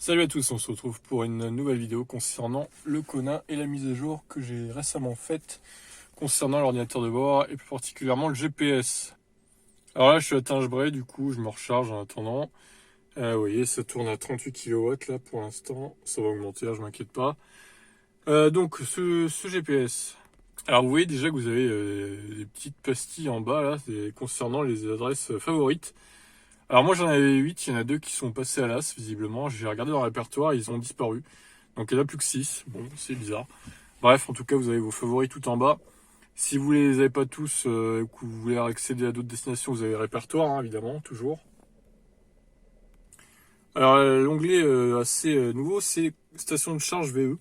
Salut à tous, on se retrouve pour une nouvelle vidéo concernant le Kona et la mise à jour que j'ai récemment faite concernant l'ordinateur de bord et plus particulièrement le GPS. Alors là je suis à Tingebray, du coup je me recharge en attendant. Vous voyez ça tourne à 38 kW là pour l'instant, ça va augmenter, là, je m'inquiète pas. Donc ce GPS. Alors vous voyez déjà que vous avez des petites pastilles en bas là, concernant les adresses favorites. Alors moi j'en avais 8, il y en a 2 qui sont passés à l'as visiblement, j'ai regardé dans le répertoire, ils ont disparu. Donc il n'y en a plus que 6, bon c'est bizarre. Bref, en tout cas vous avez vos favoris tout en bas. Si vous les avez pas tous, et que vous voulez accéder à d'autres destinations, vous avez le répertoire hein, évidemment, toujours. Alors l'onglet assez nouveau c'est station de charge VE.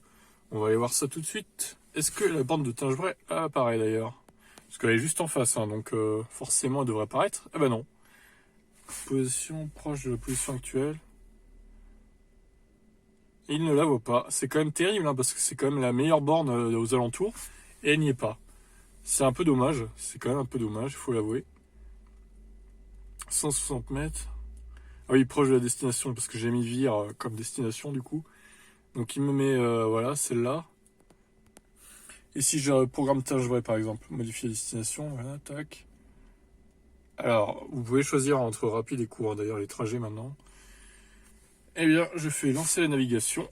On va aller voir ça tout de suite. Est-ce que la borne de Tingebray apparaît d'ailleurs? Parce qu'elle est juste en face, hein, donc forcément elle devrait apparaître. Ah bah non. Position proche de la position actuelle. Et il ne la voit pas. C'est quand même terrible, hein, parce que c'est quand même la meilleure borne aux alentours, et elle n'y est pas. C'est un peu dommage, c'est quand même un peu dommage, il faut l'avouer. 160 mètres. Ah oui, proche de la destination, parce que j'ai mis Vire comme destination du coup. Donc il me met, voilà, celle-là. Et si je programme Tingebray par exemple, modifier destination, voilà, tac. Alors, vous pouvez choisir entre rapide et court, d'ailleurs les trajets maintenant. Eh bien, je fais lancer la navigation.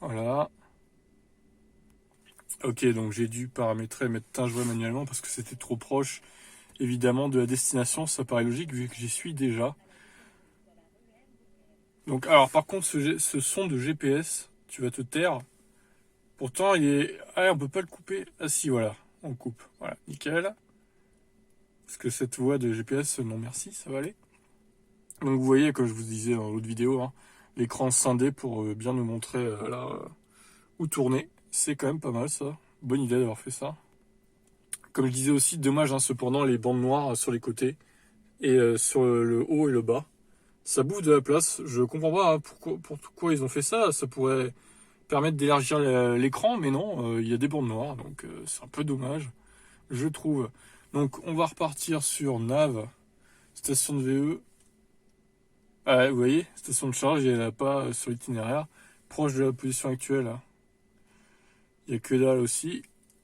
Voilà. Ok, donc j'ai dû paramétrer, mettre Tingebray manuellement parce que c'était trop proche, évidemment, de la destination. Ça paraît logique vu que j'y suis déjà. Donc, alors, par contre, ce son de GPS, tu vas te taire. Pourtant, il est... Ah, on peut pas le couper. Ah si, voilà, on le coupe. Voilà, nickel. Parce que cette voix de GPS, non merci, ça va aller. Donc, vous voyez, comme je vous disais dans l'autre vidéo, hein, l'écran scindé pour bien nous montrer là où tourner. C'est quand même pas mal, ça. Bonne idée d'avoir fait ça. Comme je disais aussi, dommage hein, cependant les bandes noires sur les côtés et sur le haut et le bas. Ça bouffe de la place. Je comprends pas hein, pourquoi ils ont fait ça. Ça pourrait permettre d'élargir l'écran, mais non, il y a des bandes noires, donc c'est un peu dommage, je trouve. Donc on va repartir sur Nav, station de VE. Ah, vous voyez, station de charge, il n'y en a pas sur l'itinéraire. Proche de la position actuelle, il n'y a que dalle aussi.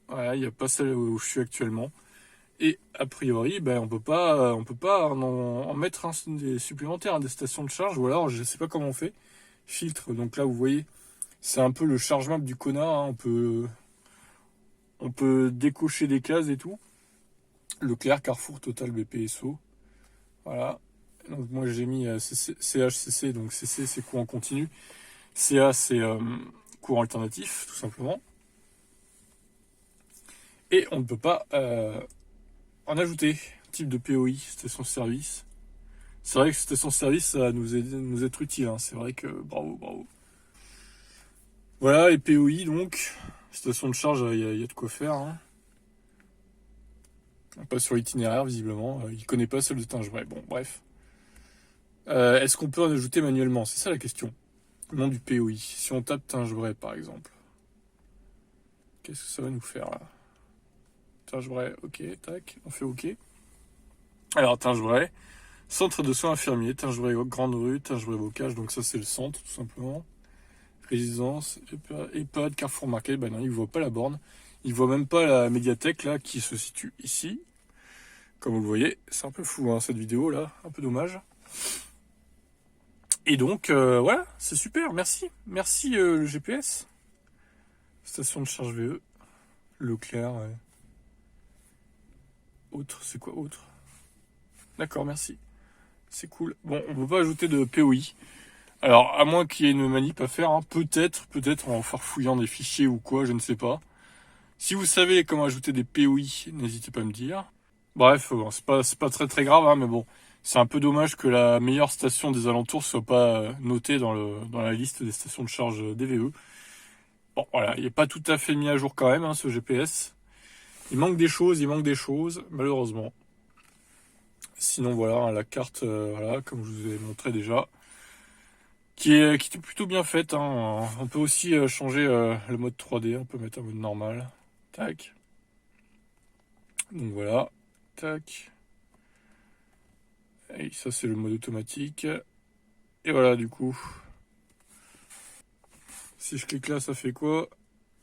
Voilà, il n'y a pas celle où je suis actuellement. Et a priori, ben, on peut pas en mettre un des supplémentaires, hein, des stations de charge, ou alors je sais pas comment on fait. Filtre, donc là vous voyez, c'est un peu le charge map du Kona, hein, on peut décocher des cases et tout. Leclerc, Carrefour, Total, BPSO. Voilà. Donc moi j'ai mis CHCC, donc CC c'est courant continu. CA c'est courant alternatif, tout simplement. Et on ne peut pas en ajouter. Type de POI, station service. C'est vrai que station service, ça va nous être utile. Hein. C'est vrai que bravo, bravo. Voilà, les POI donc. Station de charge, il y a de quoi faire. Hein. Pas sur l'itinéraire, visiblement. Il connaît pas celle de Tingebray. Bon, bref. Est-ce qu'on peut en ajouter manuellement? C'est ça la question. Le nom du POI. Si on tape Tingebray, par exemple. Qu'est-ce que ça va nous faire là? Tingebray, ok, tac. On fait ok. Alors, Tingebray. Centre de soins infirmiers. Tingebray, Grande Rue. Tingebray, Bocage. Donc ça, c'est le centre, tout simplement. Résidence, EHPAD, Carrefour Market, ben non, il ne voit pas la borne. Il ne voit même pas la médiathèque là qui se situe ici. Comme vous le voyez, c'est un peu fou hein, cette vidéo là, un peu dommage. Et donc voilà, c'est super, merci. Merci le GPS. Station de charge VE. Leclerc. Ouais. Autre, c'est quoi autre? D'accord, merci. C'est cool. Bon, on ne peut pas ajouter de POI. Alors, à moins qu'il y ait une manip à faire, hein, peut-être en farfouillant des fichiers ou quoi, je ne sais pas. Si vous savez comment ajouter des POI, n'hésitez pas à me dire. Bref, bon, c'est pas très très grave, hein, mais bon, c'est un peu dommage que la meilleure station des alentours soit pas notée dans la liste des stations de charge DVE. Bon, voilà, il n'est pas tout à fait mis à jour quand même, hein, ce GPS. Il manque des choses, malheureusement. Sinon, voilà, hein, la carte, voilà, comme je vous ai montré déjà, qui est plutôt bien faite. Hein. On peut aussi changer le mode 3D, on peut mettre un mode normal. Tac. Donc voilà, tac. Et ça, c'est le mode automatique. Et voilà, du coup. Si je clique là, ça fait quoi?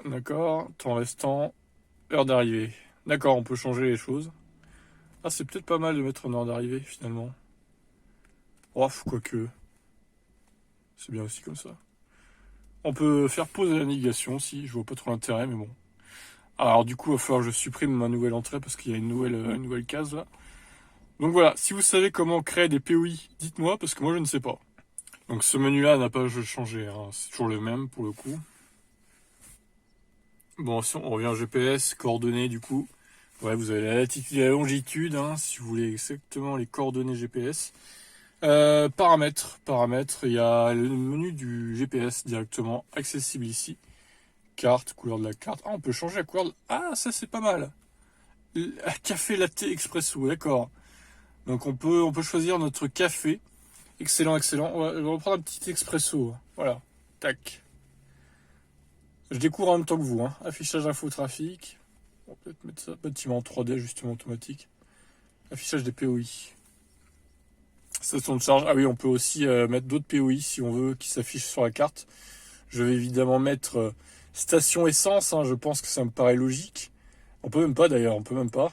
D'accord, temps restant, heure d'arrivée. D'accord, on peut changer les choses. Ah, c'est peut-être pas mal de mettre une heure d'arrivée, finalement. Oh, quoique. C'est bien aussi comme ça. On peut faire pause à la navigation, si, je vois pas trop l'intérêt, mais bon. Alors du coup, il va falloir que je supprime ma nouvelle entrée, parce qu'il y a une nouvelle case, là. Donc voilà, si vous savez comment créer des POI, dites-moi, parce que moi, je ne sais pas. Donc ce menu-là n'a pas changé, hein. C'est toujours le même, pour le coup. Bon, si on revient au GPS, coordonnées, du coup. Ouais, vous avez la latitude et la longitude, hein, si vous voulez exactement les coordonnées GPS. Paramètres, il y a le menu du GPS directement, accessible ici. Carte, couleur de la carte. Ah, on peut changer la couleur de... Ah, ça c'est pas mal. Café latte expresso, d'accord. Donc on peut choisir notre café. Excellent, excellent. On va reprendre un petit expresso. Voilà, tac. Je découvre en même temps que vous, hein. Affichage info trafic. On peut peut-être mettre ça. Bâtiment 3D, justement, automatique. Affichage des POI. Station de charge. Ah oui, on peut aussi mettre d'autres POI si on veut qui s'affichent sur la carte. Je vais évidemment mettre station essence. Hein, je pense que ça me paraît logique. On peut même pas d'ailleurs, on peut même pas.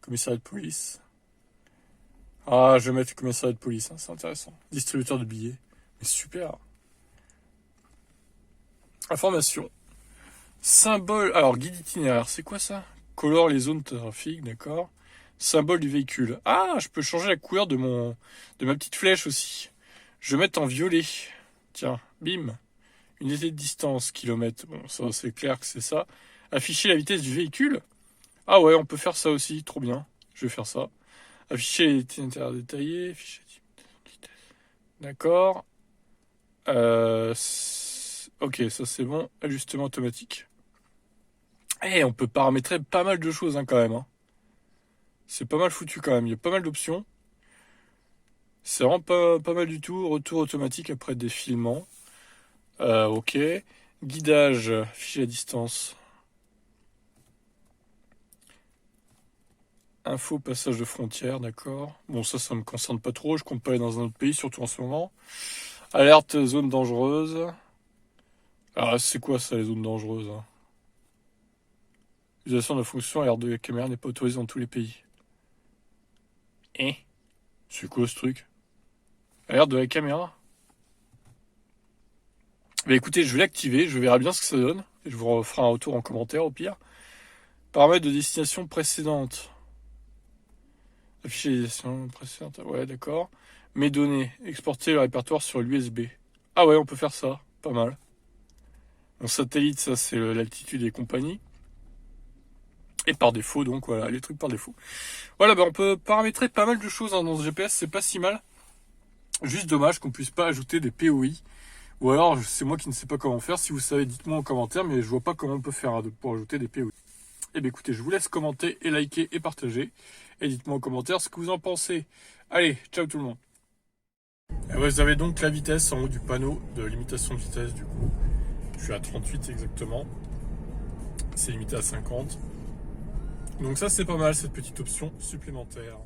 Commissariat de police. Ah, je vais mettre commissariat de police, hein, c'est intéressant. Distributeur de billets. Mais super. Information. Symbole. Alors, guide itinéraire, c'est quoi ça? Colore les zones de trafic, d'accord. Symbole du véhicule. Ah, je peux changer la couleur de ma petite flèche aussi. Je vais mettre en violet. Tiens, bim. Unité de distance, kilomètres. Bon, ça c'est clair que c'est ça. Afficher la vitesse du véhicule. Ah ouais, on peut faire ça aussi, trop bien. Je vais faire ça. Afficher l'itinéraire détaillé. Afficher vitesse. D'accord. Ok, ça c'est bon. Ajustement automatique. Et on peut paramétrer pas mal de choses hein, quand même. Hein. C'est pas mal foutu quand même. Il y a pas mal d'options. C'est vraiment pas mal du tout. Retour automatique après défilement. Ok. Guidage. Afficher la distance. Info passage de frontière, d'accord. Bon, ça me concerne pas trop. Je compte pas aller dans un autre pays, surtout en ce moment. Alerte zone dangereuse. Alors, c'est quoi ça, les zones dangereuses hein? L'utilisation de la fonction alerte de la caméra n'est pas autorisée dans tous les pays. C'est quoi ce truc? Alerte de la caméra? Bah écoutez, je vais l'activer, je verrai bien ce que ça donne. Et je vous referai un retour en commentaire au pire. Paramètres de destination précédente. Afficher les destinations précédentes. Ouais, d'accord. Mes données. Exporter le répertoire sur l'USB. Ah ouais, on peut faire ça. Pas mal. Mon satellite, ça c'est l'altitude et compagnie. Et par défaut, donc voilà, les trucs par défaut. Voilà, on peut paramétrer pas mal de choses hein, dans ce GPS, c'est pas si mal. Juste dommage qu'on puisse pas ajouter des POI. Ou alors, c'est moi qui ne sais pas comment faire. Si vous savez, dites-moi en commentaire, mais je vois pas comment on peut faire pour ajouter des POI. Eh bien écoutez, je vous laisse commenter et liker et partager. Et dites-moi en commentaire ce que vous en pensez. Allez, ciao tout le monde. Et vous avez donc la vitesse en haut du panneau de limitation de vitesse du coup. Je suis à 38 exactement. C'est limité à 50. Donc ça c'est pas mal cette petite option supplémentaire.